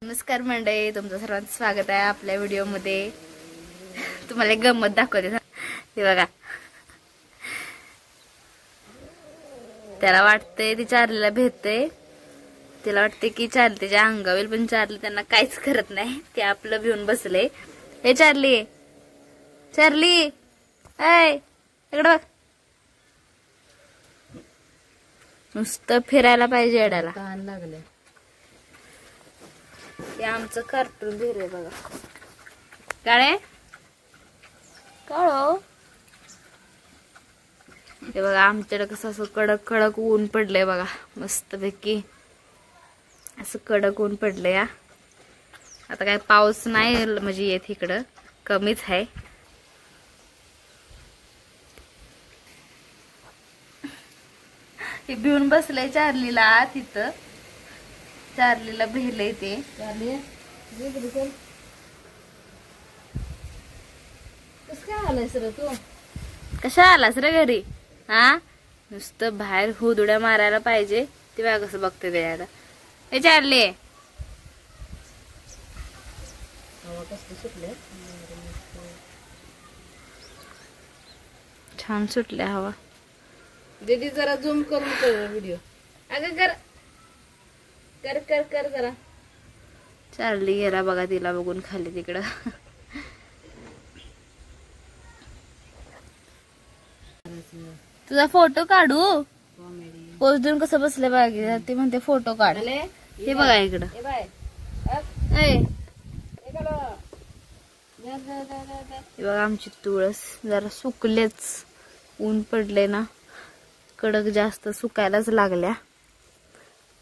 नमस्कार मंडळी, तुमचं सर्वांचं स्वागत आहे आपल्या व्हिडिओमध्ये. तुम्हाला एक गंमत दाखवते. हे बघा, त्याला वाटतंय ती चार्लीला भेटते. तिला वाटते की चार्ली त्याच्या अंगावेल, पण चार्ली त्यांना काहीच करत नाही. ते आपलं भिवून बसले. हे चार्ली, चार्ली ऐ इकडं बघ. नुसतं फिरायला पाहिजे येड्याला. तहान लागले. हे आमचं कार्टून भिरे बघा. काळे काळो, हे बघा आमच्याकडे कसं असं कडक कडक ऊन पडलंय बघा. मस्त पैकी असं कडक ऊन पडलंय. या आता काय पाऊस नाही म्हणजे येत, इकडं कमीच आहे. हे भिवून बसलंय चार्लीला. तिथं चार्लीला भिलंय ते. कस काय आलायस रे तू? कशा आलास रे घरी? हा, नुसतं बाहेर हुदुड्या मारायला पाहिजे. ते बघा कसं बघते त्याला. हे चार्ली, छान सुटल्या हवा. दीदी जरा झूम करून कर व्हिडिओ. अगं कर कर कर कर जरा. चार्ली गेला बघा तिला बघून खाली तिकडं. तुझा फोटो काढू? पोच देऊन कसं बसले बघा. ते म्हणते फोटो काढ. हे बघा इकडं. हे बघा आमची तुळस जरा सुकलेच. ऊन पडले ना कडक, जास्त सुकायलाच लागल्या.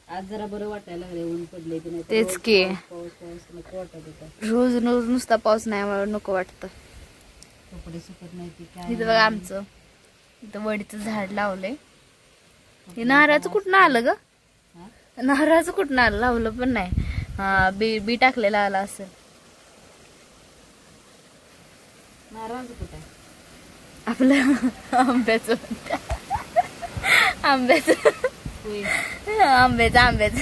आज जरा बरं वाटायला लागले, ऊन पडले. तेच की, नको वाटत होता. रोज रोज नुसता पाऊस नाही मला नको वाटतं. कपडे सुकत नाही की काय. इथं बघा आमचं इथं वडीचं झाड लावलंय. हे नारळाचं कुठनं आलं ग? नारळाचं कुठनं आलं? लावलं पण नाही. हा, बी टाकलेलं आला असेल. नारळाचं कुठं आहे? आपलं आंब्याचं आंब्याचं आंब्याचं आंब्याचं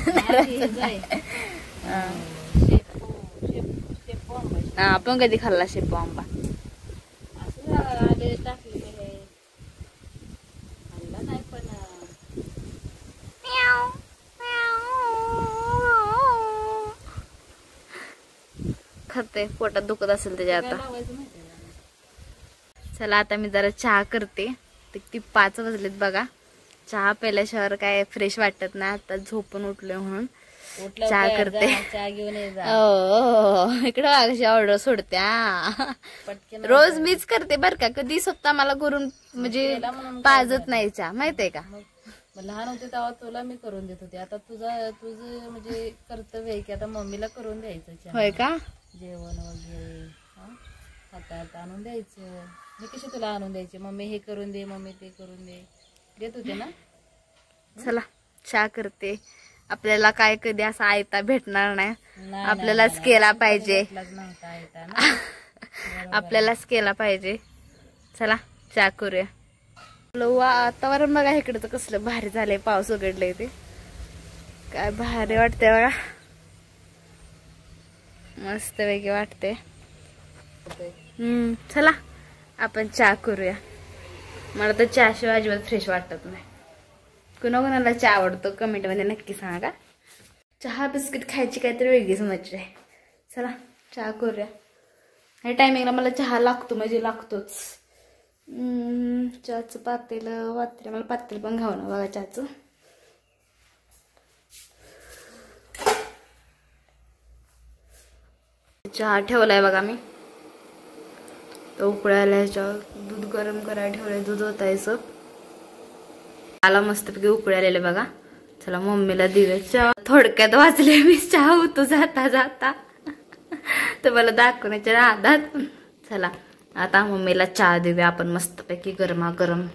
हा, आपण कधी खाल्ला शेपू आंबा? खाते, पोटात दुखत असेल त्याच्या. आता चला, आता मी जरा चहा करते. ती 5 वाजलेत बघा. चहा प्यायल्याशिवाय काय फ्रेश वाटत नाही. आता झोपून उठलोय म्हणून चहा करते. इकडं कशी ऑर्डर सोडत्या. रोज मीच करते बर का. कधी स्वतः मला करून म्हणजे पाजत नाही चहा, माहितीये का. लहान होते तेव्हा तुला मी करून देत होते. आता तुझं म्हणजे कर्तव्य आहे की आता मम्मीला करून द्यायचं चहा. होय का? जेवण वगैरे हातात आणून द्यायचं. मी कशी तुला आणून द्यायचे? मम्मी हे करून दे, मम्मी ते करून दे, देत होते ना. चला चहा करते. आपल्याला काय कधी असा आयता भेटणार नाही. आपल्यालाच केला पाहिजे. आपल्यालाच केला पाहिजे. चला चहा करूया. वातावरण बघा इकडचं कसलं भारी झालंय. पाऊस उघडलंय ते काय भारी वाटतंय बघा. मस्त पैकी वाटते. चला आपण चहा करूया. मला तर चहा शिवाय अजिबात फ्रेश वाटत नाही. कुणाकुणाला चहा आवडतो कमेंट मध्ये नक्की सांगा. चहा बिस्किट खायची काहीतरी वेगळीच मजा आहे. चला चहा करूया. ह्या टायमिंगला मला चहा लागतो म्हणजे लागतोच. चहाचं पातेलं वाटते मला. पातेलं पण घाव ना बघा चहाचं. चहा ठेवलाय बघा मी. तो उकळायला ह्याच्यावर दूध गरम करायला ठेवलंय. दूध ओतायचं. आला मस्तपैकी उकळालेलं बघा. चला मम्मीला दिलं चहा. थोडक्यात वाचले मी चहा होतो जाता जाता. तर मला दाखवण्याच्या नादात. चला आता मम्मीला चहा देऊया आपण मस्तपैकी गरमागरम.